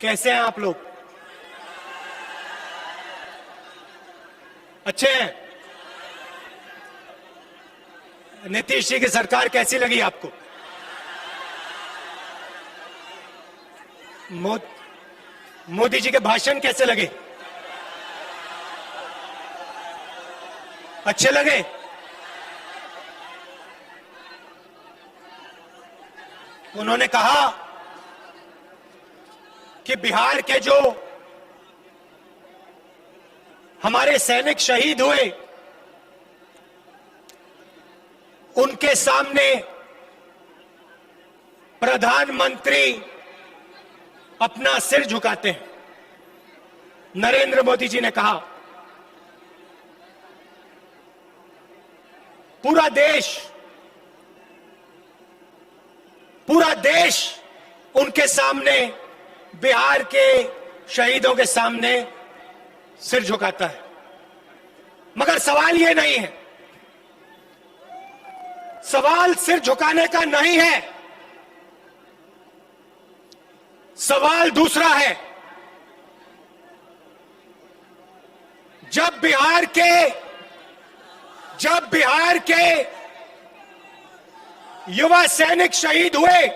कैसे हैं आप लोग? अच्छे हैं? नीतीश जी की सरकार कैसी लगी आपको? मोदी जी के भाषण कैसे लगे? अच्छे लगे? उन्होंने कहा कि बिहार के जो हमारे सैनिक शहीद हुए उनके सामने प्रधानमंत्री अपना सिर झुकाते हैं। नरेंद्र मोदी जी ने कहा पूरा देश उनके सामने, बिहार के शहीदों के सामने सिर झुकाता है। मगर सवाल यह नहीं है, सवाल सिर झुकाने का नहीं है, सवाल दूसरा है। जब बिहार के युवा सैनिक शहीद हुए,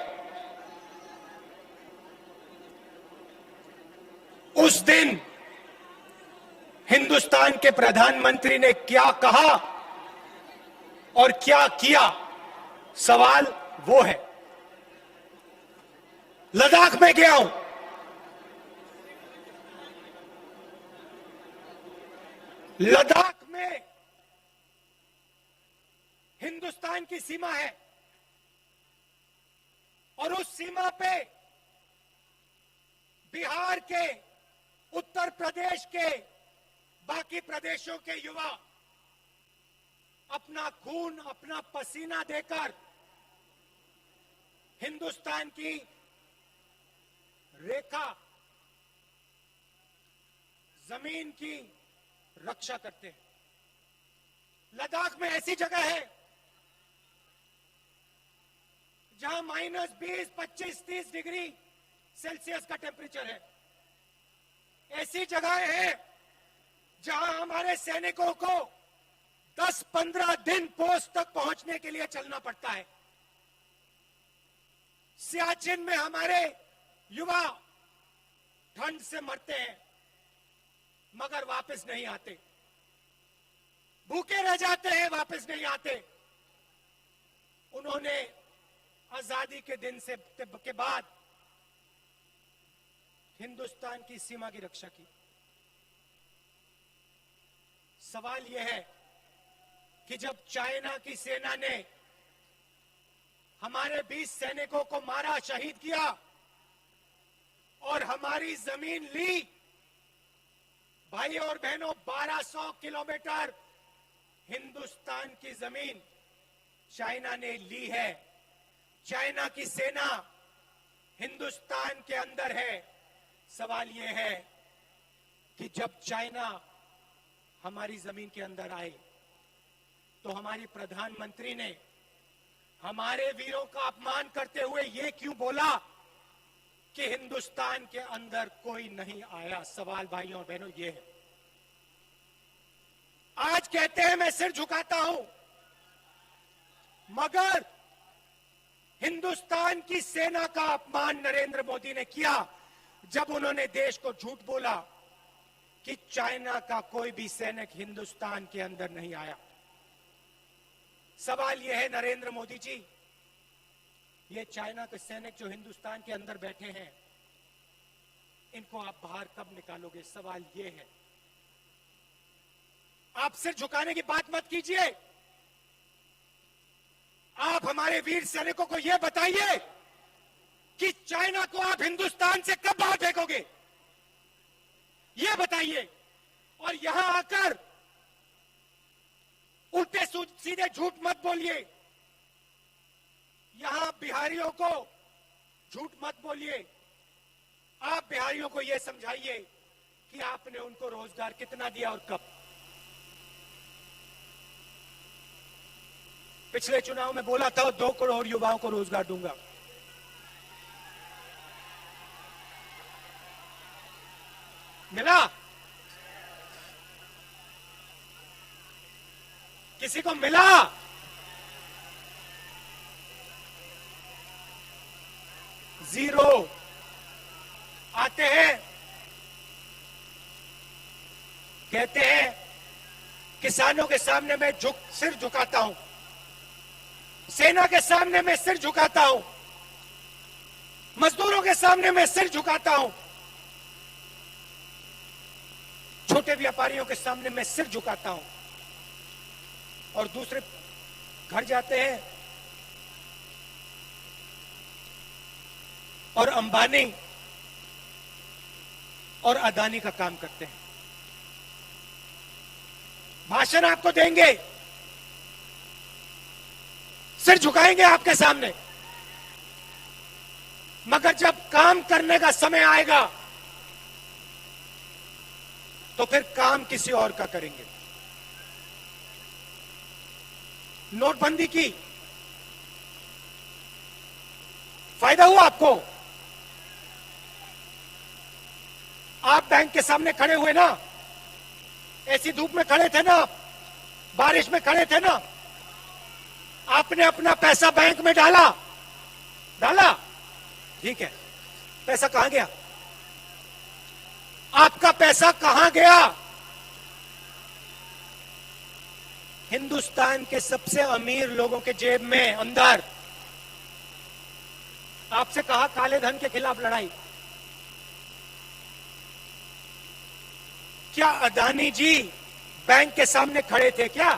उस दिन हिंदुस्तान के प्रधानमंत्री ने क्या कहा और क्या किया, सवाल वो है। लद्दाख में गया हूं, लद्दाख में हिंदुस्तान की सीमा है और उस सीमा पे बिहार के, उत्तर प्रदेश के, बाकी प्रदेशों के युवा अपना खून, अपना पसीना देकर हिंदुस्तान की रेखा, जमीन की रक्षा करते हैं। लद्दाख में ऐसी जगह है जहां -20, 25, 30 डिग्री सेल्सियस का टेम्परेचर है। ऐसी जगह है जहां हमारे सैनिकों को 10-15 दिन पोस्ट तक पहुंचने के लिए चलना पड़ता है। सियाचिन में हमारे युवा ठंड से मरते हैं मगर वापस नहीं आते, भूखे रह जाते हैं, वापस नहीं आते। उन्होंने आजादी के दिन से के बाद हिंदुस्तान की सीमा की रक्षा की। सवाल यह है कि जब चाइना की सेना ने हमारे 20 सैनिकों को मारा, शहीद किया और हमारी जमीन ली, भाई और बहनों, 1200 किलोमीटर हिंदुस्तान की जमीन चाइना ने ली है। चाइना की सेना हिंदुस्तान के अंदर है। सवाल यह है कि जब चाइना हमारी जमीन के अंदर आए तो हमारी प्रधानमंत्री ने हमारे वीरों का अपमान करते हुए यह क्यों बोला कि हिंदुस्तान के अंदर कोई नहीं आया? सवाल भाइयों और बहनों ये है। आज कहते हैं मैं सिर झुकाता हूं, मगर हिंदुस्तान की सेना का अपमान नरेंद्र मोदी ने किया जब उन्होंने देश को झूठ बोला कि चाइना का कोई भी सैनिक हिंदुस्तान के अंदर नहीं आया। सवाल यह है नरेंद्र मोदी जी, ये चाइना के सैनिक जो हिंदुस्तान के अंदर बैठे हैं, इनको आप बाहर कब निकालोगे? सवाल यह है। आप सिर झुकाने की बात मत कीजिए, आप हमारे वीर सैनिकों को यह बताइए कि चाइना को आप हिंदुस्तान से कब बाहर फेंकोगे, यह बताइए। और यहां आकर उल्टे सीधे झूठ मत बोलिए, यहां बिहारियों को झूठ मत बोलिए। आप बिहारियों को यह समझाइए कि आपने उनको रोजगार कितना दिया और कब। पिछले चुनाव में बोला था 2 करोड़ युवाओं को रोजगार दूंगा। मिला? किसी को मिला? जीरो। आते हैं, कहते हैं किसानों के सामने मैं सिर झुकाता हूं, सेना के सामने मैं सिर झुकाता हूं, मजदूरों के सामने मैं सिर झुकाता हूं, छोटे व्यापारियों के सामने मैं सिर झुकाता हूं, और दूसरे घर जाते हैं और अंबानी और अदानी का काम करते हैं। भाषण आपको देंगे, सिर झुकाएंगे आपके सामने, मगर जब काम करने का समय आएगा तो फिर काम किसी और का करेंगे। नोटबंदी की फायदा हुआ आपको? आप बैंक के सामने खड़े हुए ना, ऐसी धूप में खड़े थे ना, बारिश में खड़े थे ना, आपने अपना पैसा बैंक में डाला, ठीक है, पैसा कहां गया? आपका पैसा कहां गया? हिंदुस्तान के सबसे अमीर लोगों के जेब में अंदर। आपसे कहा काले धन के खिलाफ लड़ाई। क्या अदानी जी बैंक के सामने खड़े थे क्या?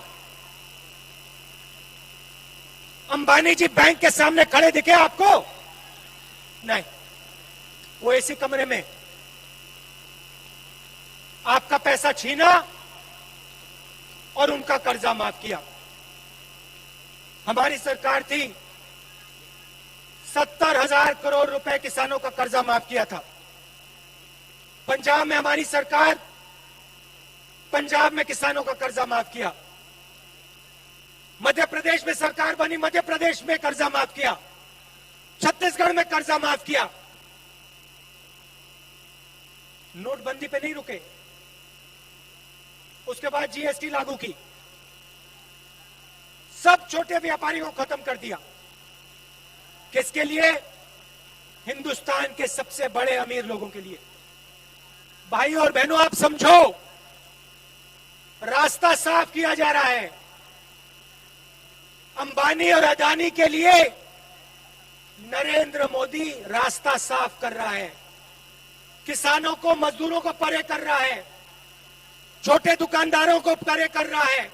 अंबानी जी बैंक के सामने खड़े दिखे आपको? नहीं, वो ऐसे कमरे में आपका पैसा छीना और उनका कर्जा माफ किया। हमारी सरकार थी, 70,000 करोड़ रुपए किसानों का कर्जा माफ किया था। पंजाब में हमारी सरकार, पंजाब में किसानों का कर्जा माफ किया। मध्य प्रदेश में सरकार बनी, मध्य प्रदेश में कर्जा माफ किया। छत्तीसगढ़ में कर्जा माफ किया। नोटबंदी पे नहीं रुके, उसके बाद जीएसटी लागू की, सब छोटे व्यापारियों को खत्म कर दिया। किसके लिए? हिंदुस्तान के सबसे बड़े अमीर लोगों के लिए। भाई और बहनों, आप समझो, रास्ता साफ किया जा रहा है। अंबानी और अदानी के लिए नरेंद्र मोदी रास्ता साफ कर रहा है। किसानों को, मजदूरों को परे कर रहा है, छोटे दुकानदारों को परे कर रहा है।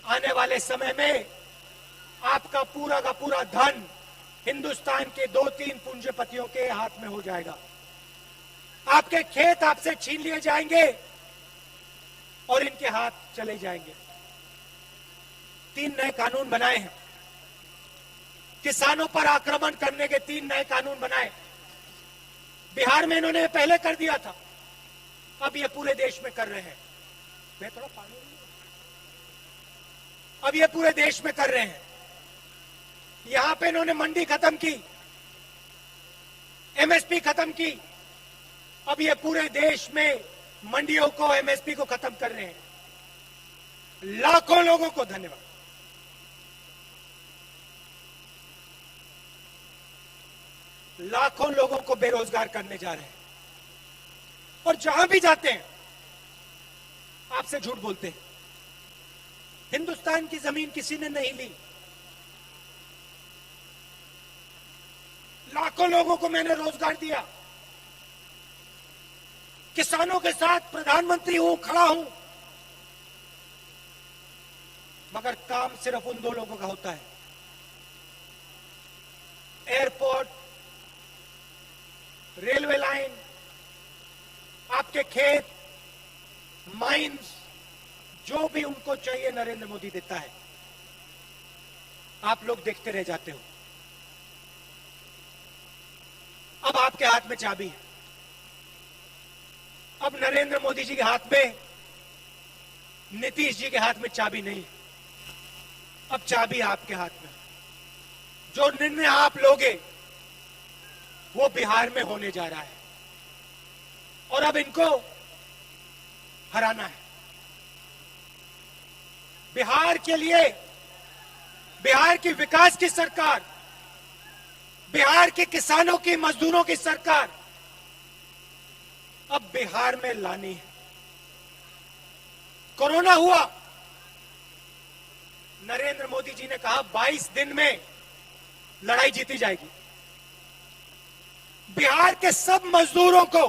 आने वाले समय में आपका पूरा का पूरा धन हिंदुस्तान के 2-3 पूंजीपतियों के हाथ में हो जाएगा। आपके खेत आपसे छीन लिए जाएंगे और इनके हाथ चले जाएंगे। 3 नए कानून बनाए हैं, किसानों पर आक्रमण करने के 3 नए कानून बनाए। बिहार में इन्होंने पहले कर दिया था, अब ये पूरे देश में कर रहे हैं। मैं थोड़ा पानी, अब ये पूरे देश में कर रहे हैं। यहां पे इन्होंने मंडी खत्म की, एमएसपी खत्म की, अब ये पूरे देश में मंडियों को, एमएसपी को खत्म कर रहे हैं। लाखों लोगों को धन्यवाद। लाखों लोगों को बेरोजगार करने जा रहे हैं, और जहां भी जाते हैं आपसे झूठ बोलते हैं। हिंदुस्तान की जमीन किसी ने नहीं ली। लाखों लोगों को मैंने रोजगार दिया। किसानों के साथ प्रधानमंत्री हूं, खड़ा हूं, मगर काम सिर्फ उन 2 लोगों का होता है। एयरपोर्ट, रेलवे लाइन, आपके खेत, माइंस, जो भी उनको चाहिए नरेंद्र मोदी देता है। आप लोग देखते रह जाते हो। अब आपके हाथ में चाबी है। अब नरेंद्र मोदी जी के हाथ में, नीतीश जी के हाथ में चाबी नहीं है। अब चाबी आपके हाथ में। जो निर्णय आप लोगे वो बिहार में होने जा रहा है। और अब इनको हराना है। बिहार के लिए, बिहार की विकास की सरकार, बिहार के किसानों की, मजदूरों की सरकार अब बिहार में लानी है। कोरोना हुआ, नरेंद्र मोदी जी ने कहा 22 दिन में लड़ाई जीती जाएगी। बिहार के सब मजदूरों को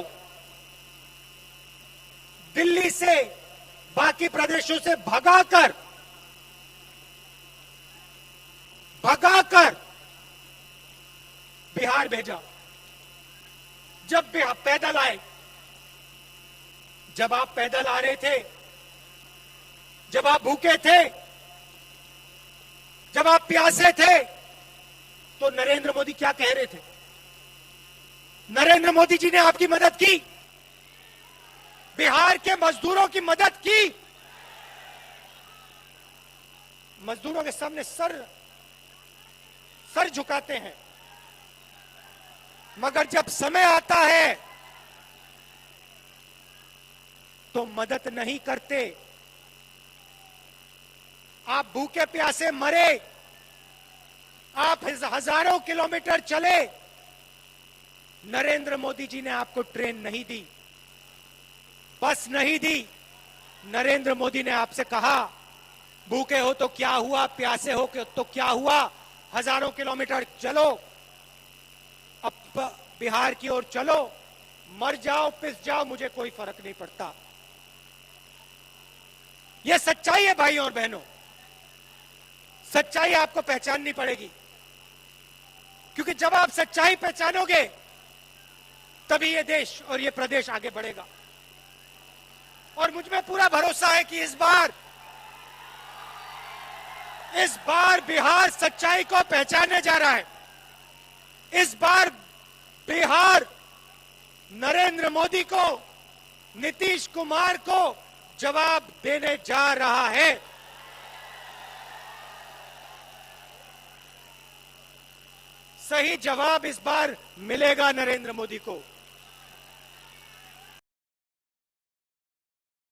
दिल्ली से, बाकी प्रदेशों से भगाकर बिहार भेजा। जब पैदल आए, जब आप पैदल आ रहे थे, जब आप भूखे थे, जब आप प्यासे थे, तो नरेंद्र मोदी क्या कह रहे थे? नरेंद्र मोदी जी ने आपकी मदद की, बिहार के मजदूरों की मदद की। मजदूरों के सामने सर झुकाते हैं, मगर जब समय आता है तो मदद नहीं करते। आप भूखे प्यासे मरे, आप हजारों किलोमीटर चले, नरेंद्र मोदी जी ने आपको ट्रेन नहीं दी, बस नहीं दी। नरेंद्र मोदी ने आपसे कहा भूखे हो तो क्या हुआ, प्यासे हो तो क्या हुआ, हजारों किलोमीटर चलो, अब बिहार की ओर चलो, मर जाओ, पिस जाओ, मुझे कोई फर्क नहीं पड़ता। यह सच्चाई है भाइयों और बहनों, सच्चाई आपको पहचाननी पड़ेगी, क्योंकि जब आप सच्चाई पहचानोगे तभी ये देश और ये प्रदेश आगे बढ़ेगा। और मुझ में पूरा भरोसा है कि इस बार बिहार सच्चाई को पहचानने जा रहा है। इस बार बिहार नरेंद्र मोदी को, नीतीश कुमार को जवाब देने जा रहा है। सही जवाब इस बार मिलेगा नरेंद्र मोदी को।